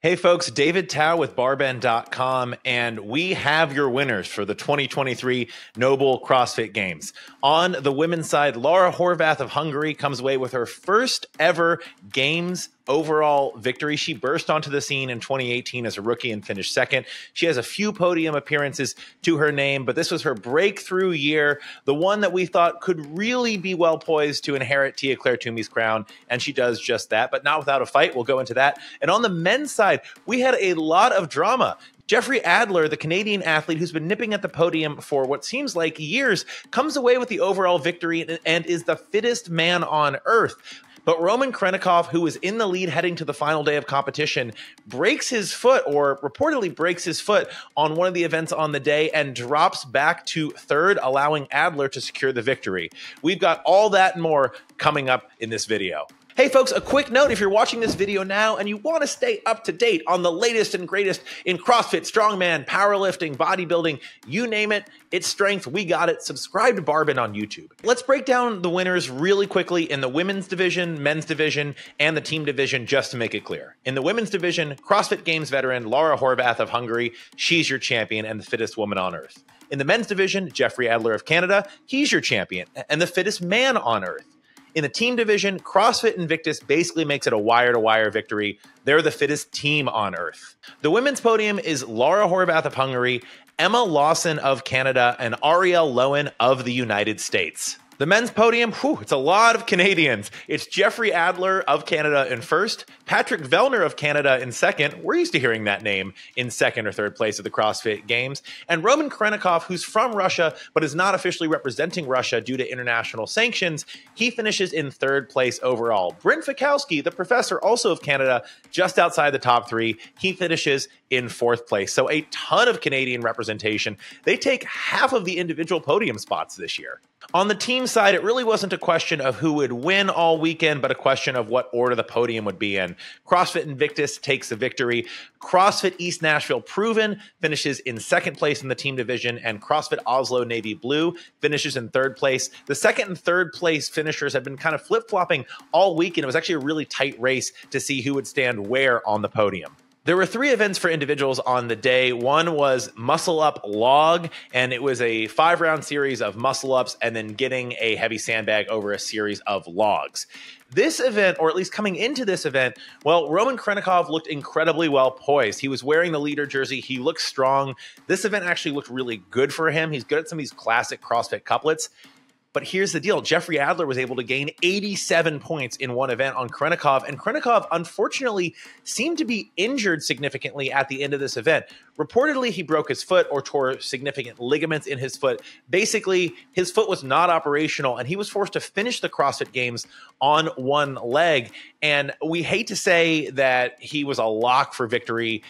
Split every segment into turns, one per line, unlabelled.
Hey folks, David Tao with barbend.com, and we have your winners for the 2023 Noble CrossFit Games. On the women's side, Laura Horvath of Hungary comes away with her first ever Games overall victory. She burst onto the scene in 2018 as a rookie and finished second. She has a few podium appearances to her name, but this was her breakthrough year, the one that we thought could really be well poised to inherit Tia-Clair Toomey's crown, and she does just that, but not without a fight. We'll go into that. And on the men's side, we had a lot of drama. Jeffrey Adler, the Canadian athlete who's been nipping at the podium for what seems like years, comes away with the overall victory and is the fittest man on earth. But Roman Khrennikov, who was in the lead heading to the final day of competition, breaks his foot, or reportedly breaks his foot, on one of the events on the day and drops back to third, allowing Adler to secure the victory. We've got all that and more coming up in this video. Hey folks, a quick note, if you're watching this video now and you want to stay up to date on the latest and greatest in CrossFit, strongman, powerlifting, bodybuilding, you name it, it's strength, we got it. Subscribe to Barbend on YouTube. Let's break down the winners really quickly in the women's division, men's division, and the team division just to make it clear. In the women's division, CrossFit Games veteran Laura Horvath of Hungary, she's your champion and the fittest woman on earth. In the men's division, Jeffrey Adler of Canada, he's your champion and the fittest man on earth. In the team division, CrossFit Invictus basically makes it a wire-to-wire victory. They're the fittest team on earth. The women's podium is Laura Horvath of Hungary, Emma Lawson of Canada, and Arielle Lowen of the United States. The men's podium, it's a lot of Canadians. It's Jeffrey Adler of Canada in first, Patrick Vellner of Canada in second. We're used to hearing that name in second or third place at the CrossFit Games. And Roman Khrennikov, who's from Russia, but is not officially representing Russia due to international sanctions, he finishes in third place overall. Brent Fikowski, the professor, also of Canada, just outside the top three, he finishes in fourth place. So a ton of Canadian representation. They take half of the individual podium spots this year. On the team side, it really wasn't a question of who would win all weekend, but a question of what order the podium would be in. CrossFit Invictus takes the victory. CrossFit East Nashville Proven finishes in second place in the team division, and CrossFit Oslo Navy Blue finishes in third place. The second and third place finishers have been kind of flip-flopping all week, and it was actually a really tight race to see who would stand where on the podium. There were three events for individuals on the day. One was Muscle Up Log, and it was a 5-round series of muscle ups and then getting a heavy sandbag over a series of logs. This event, or at least coming into this event, well, Roman Khrennikov looked incredibly well poised. He was wearing the leader jersey. He looked strong. This event actually looked really good for him. He's good at some of these classic CrossFit couplets. But here's the deal. Jeffrey Adler was able to gain 87 points in one event on Khrennikov, and Khrennikov, unfortunately, seemed to be injured significantly at the end of this event. Reportedly, he broke his foot or tore significant ligaments in his foot. Basically, his foot was not operational, and he was forced to finish the CrossFit Games on one leg. And we hate to say that he was a lock for victory.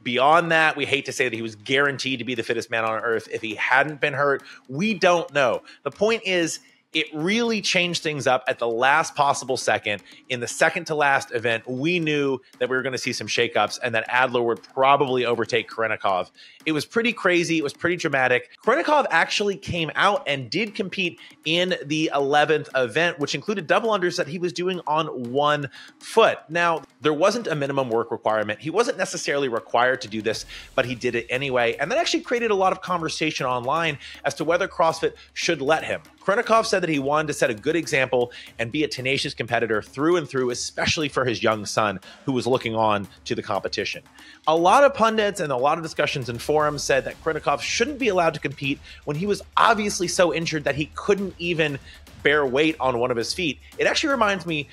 Beyond that, we hate to say that he was guaranteed to be the fittest man on earth if he hadn't been hurt. We don't know. The point is, it really changed things up at the last possible second. In the second to last event, we knew that we were going to see some shakeups and that Adler would probably overtake Khrennikov. It was pretty crazy. It was pretty dramatic. Khrennikov actually came out and did compete in the 11th event, which included double unders that he was doing on one foot. Now, there wasn't a minimum work requirement. He wasn't necessarily required to do this, but he did it anyway. And that actually created a lot of conversation online as to whether CrossFit should let him. Khrennikov said that he wanted to set a good example and be a tenacious competitor through and through, especially for his young son who was looking on to the competition. A lot of pundits and a lot of discussions in forums said that Khrennikov shouldn't be allowed to compete when he was obviously so injured that he couldn't even bear weight on one of his feet. It actually reminds me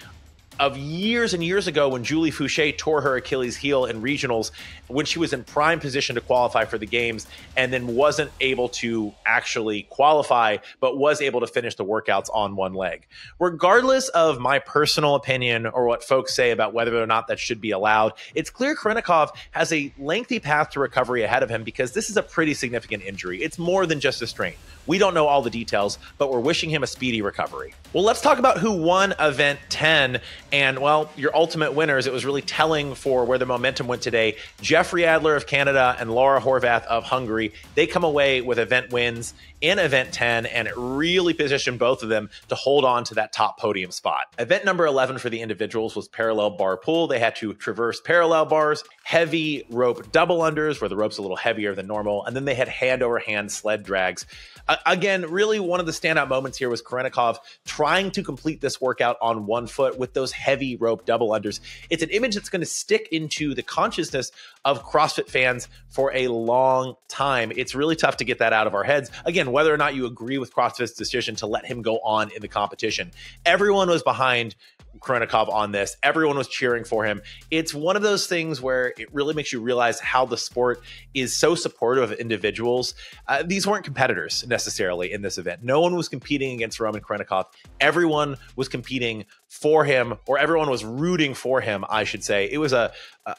of years and years ago when Julie Fouché tore her Achilles heel in regionals when she was in prime position to qualify for the games and then wasn't able to actually qualify, but was able to finish the workouts on one leg. Regardless of my personal opinion or what folks say about whether or not that should be allowed, it's clear Khrennikov has a lengthy path to recovery ahead of him because this is a pretty significant injury. It's more than just a strain. We don't know all the details, but we're wishing him a speedy recovery. Well, let's talk about who won event 10. And, well, your ultimate winners, it was really telling for where the momentum went today. Jeffrey Adler of Canada and Laura Horvath of Hungary, they come away with event wins in event 10, and it really positioned both of them to hold on to that top podium spot. Event number 11 for the individuals was parallel bar pull. They had to traverse parallel bars, heavy rope double unders where the rope's a little heavier than normal, and then they had hand over hand sled drags. Again, really one of the standout moments here was Khrennikov trying to complete this workout on one foot with those heavy rope double unders. It's an image that's going to stick into the consciousness of CrossFit fans for a long time. It's really tough to get that out of our heads. Again, whether or not you agree with CrossFit's decision to let him go on in the competition, everyone was behind Khrennikov on this. Everyone was cheering for him. It's one of those things where it really makes you realize how the sport is so supportive of individuals. These weren't competitors necessarily in this event. No one was competing against Roman Khrennikov. Everyone was competing for him, or everyone was rooting for him, I should say. It was an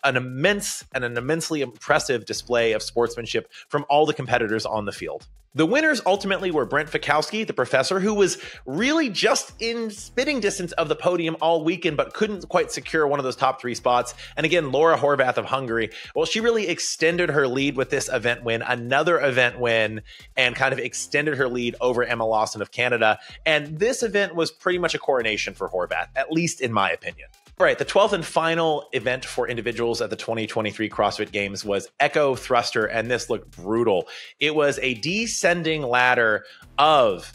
immense and an immensely impressive display of sportsmanship from all the competitors on the field. The winners ultimately were Brent Fikowski, the professor, who was really just in spitting distance of the podium all weekend, but couldn't quite secure one of those top 3 spots. And again, Laura Horvath of Hungary, well, she really extended her lead with this event win, another event win, and kind of extended her lead over Emma Lawson of Canada. And this event was pretty much a coronation for Horvath, at least in my opinion. All right, the 12th and final event for individuals at the 2023 CrossFit Games was Echo Thruster, and this looked brutal. It was a descending ladder of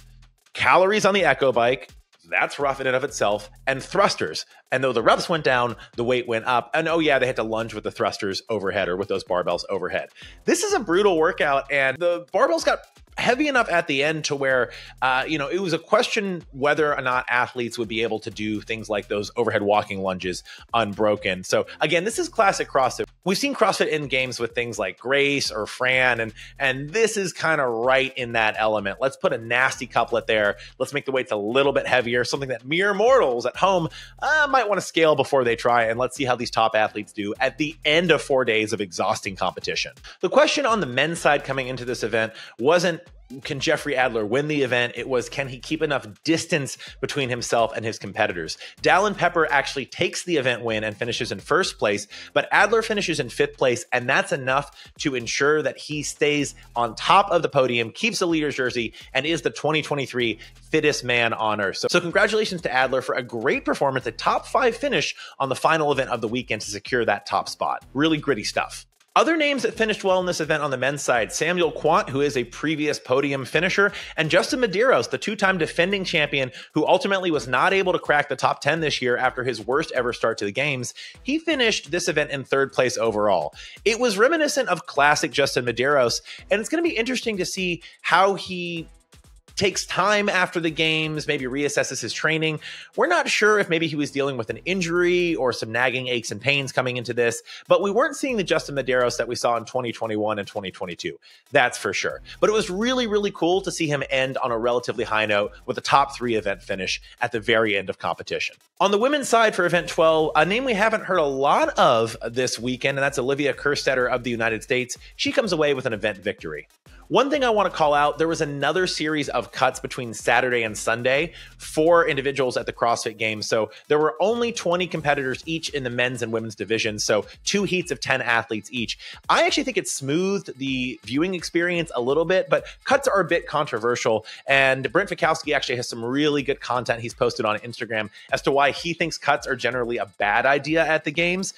calories on the Echo bike. That's rough in and of itself, and thrusters. And though the reps went down, the weight went up. And oh yeah, they had to lunge with the thrusters overhead, or with those barbells overhead. This is a brutal workout, and the barbells got heavy enough at the end to where, it was a question whether or not athletes would be able to do things like those overhead walking lunges unbroken. So again, this is classic CrossFit. We've seen CrossFit in games with things like Grace or Fran, and this is kind of right in that element. Let's put a nasty couplet there. Let's make the weights a little bit heavier, something that mere mortals at home might want to scale before they try, and let's see how these top athletes do at the end of 4 days of exhausting competition. The question on the men's side coming into this event wasn't, can Jeffrey Adler win the event? It was, can he keep enough distance between himself and his competitors? Dallin Pepper actually takes the event win and finishes in 1st place, but Adler finishes in 5th place, and that's enough to ensure that he stays on top of the podium, keeps the leader's jersey, and is the 2023 fittest man on earth. So congratulations to Adler for a great performance, a top 5 finish on the final event of the weekend to secure that top spot. Really gritty stuff. Other names that finished well in this event on the men's side, Samuel Quant, who is a previous podium finisher, and Justin Medeiros, the 2-time defending champion, who ultimately was not able to crack the top 10 this year after his worst ever start to the games. He finished this event in 3rd place overall. It was reminiscent of classic Justin Medeiros, and it's going to be interesting to see how he takes time after the games, maybe reassesses his training. We're not sure if maybe he was dealing with an injury or some nagging aches and pains coming into this, but we weren't seeing the Justin Medeiros that we saw in 2021 and 2022. That's for sure. But it was really, really cool to see him end on a relatively high note with a top 3 event finish at the very end of competition. On the women's side for event 12, a name we haven't heard a lot of this weekend, and that's Olivia Kerstetter of the United States. She comes away with an event victory. One thing I want to call out, there was another series of cuts between Saturday and Sunday for individuals at the CrossFit Games. So there were only 20 competitors each in the men's and women's divisions. So 2 heats of 10 athletes each. I actually think it smoothed the viewing experience a little bit, but cuts are a bit controversial. And Brent Fikowski actually has some really good content he's posted on Instagram as to why he thinks cuts are generally a bad idea at the games.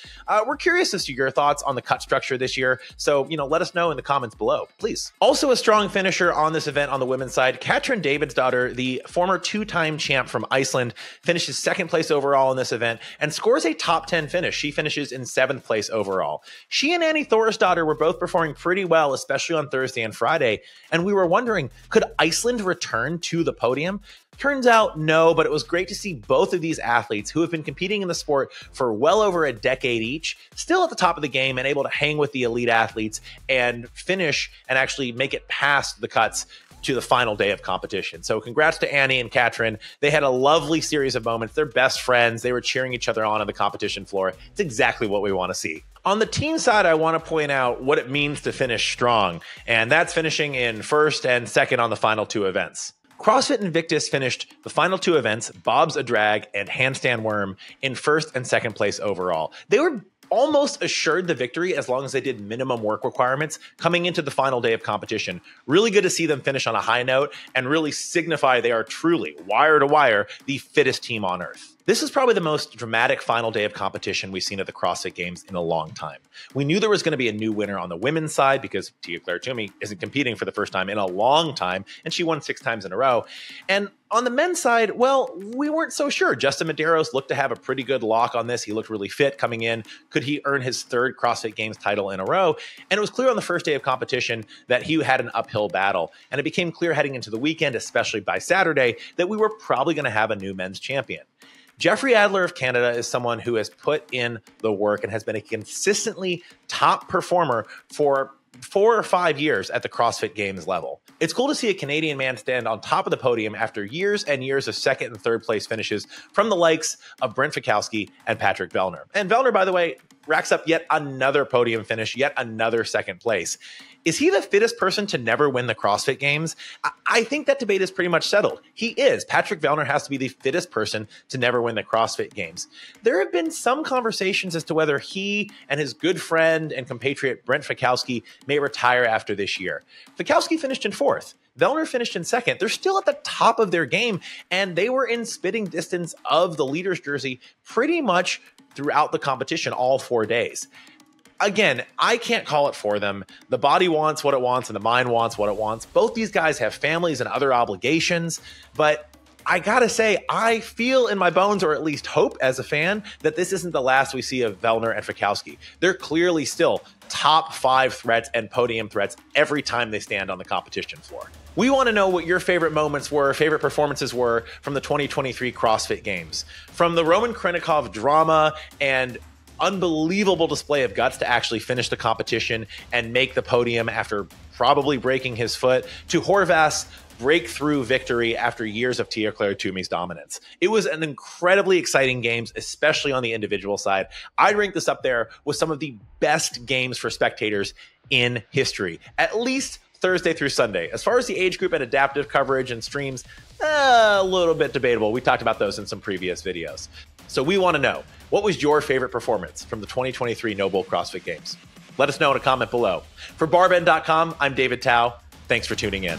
We're curious as to your thoughts on the cut structure this year. So, let us know in the comments below, please. Also a strong finisher on this event on the women's side, Katrin Davidsdottir, the former 2-time champ from Iceland, finishes 2nd place overall in this event and scores a top 10 finish. She finishes in 7th place overall. She and Annie Thorisdottir were both performing pretty well, especially on Thursday and Friday, and we were wondering, could Iceland return to the podium? Turns out no, but it was great to see both of these athletes who have been competing in the sport for well over a decade each, still at the top of the game and able to hang with the elite athletes and finish and actually make it past the cuts to the final day of competition. So congrats to Annie and Katrin. They had a lovely series of moments. They're best friends. They were cheering each other on the competition floor. It's exactly what we want to see. On the team side, I want to point out what it means to finish strong, and that's finishing in 1st and 2nd on the final 2 events. CrossFit Invictus finished the final two events, Bob's a Drag and Handstand Worm, in first and second place overall. They were almost assured the victory as long as they did minimum work requirements coming into the final day of competition. Really good to see them finish on a high note and really signify they are truly, wire to wire, the fittest team on earth. This is probably the most dramatic final day of competition we've seen at the CrossFit Games in a long time. We knew there was going to be a new winner on the women's side because Tia-Clair Toomey isn't competing for the first time in a long time, and she won 6 times in a row. And on the men's side, well, we weren't so sure. Justin Medeiros looked to have a pretty good lock on this. He looked really fit coming in. Could he earn his 3rd CrossFit Games title in a row? And it was clear on the first day of competition that he had an uphill battle. And it became clear heading into the weekend, especially by Saturday, that we were probably going to have a new men's champion. Jeffrey Adler of Canada is someone who has put in the work and has been a consistently top performer for 4 or 5 years at the CrossFit Games level. It's cool to see a Canadian man stand on top of the podium after years and years of 2nd and 3rd place finishes from the likes of Brent Fikowski and Patrick Vellner. And Vellner, by the way, racks up yet another podium finish, yet another 2nd place. Is he the fittest person to never win the CrossFit Games? I think that debate is pretty much settled. He is. Patrick Vellner has to be the fittest person to never win the CrossFit Games. There have been some conversations as to whether he and his good friend and compatriot Brent Fikowski may retire after this year. Fikowski finished in 4th. Vellner finished in 2nd. They're still at the top of their game, and they were in spitting distance of the leader's jersey pretty much throughout the competition all 4 days. Again, I can't call it for them. The body wants what it wants and the mind wants what it wants. Both these guys have families and other obligations, but I gotta say, I feel in my bones, or at least hope as a fan, that this isn't the last we see of Vellner and Fikowski. They're clearly still top 5 threats and podium threats every time they stand on the competition floor. We want to know what your favorite moments were, favorite performances were from the 2023 CrossFit Games. From the Roman Khrennikov drama and unbelievable display of guts to actually finish the competition and make the podium after probably breaking his foot, to Horvath's breakthrough victory after years of Tia-Clair Toomey's dominance. It was an incredibly exciting games, especially on the individual side. I'd rank this up there with some of the best games for spectators in history, at least Thursday through Sunday. As far as the age group and adaptive coverage and streams, a little bit debatable. We talked about those in some previous videos. So we want to know, what was your favorite performance from the 2023 Noble CrossFit Games? Let us know in a comment below. For barbend.com, I'm David Tao. Thanks for tuning in.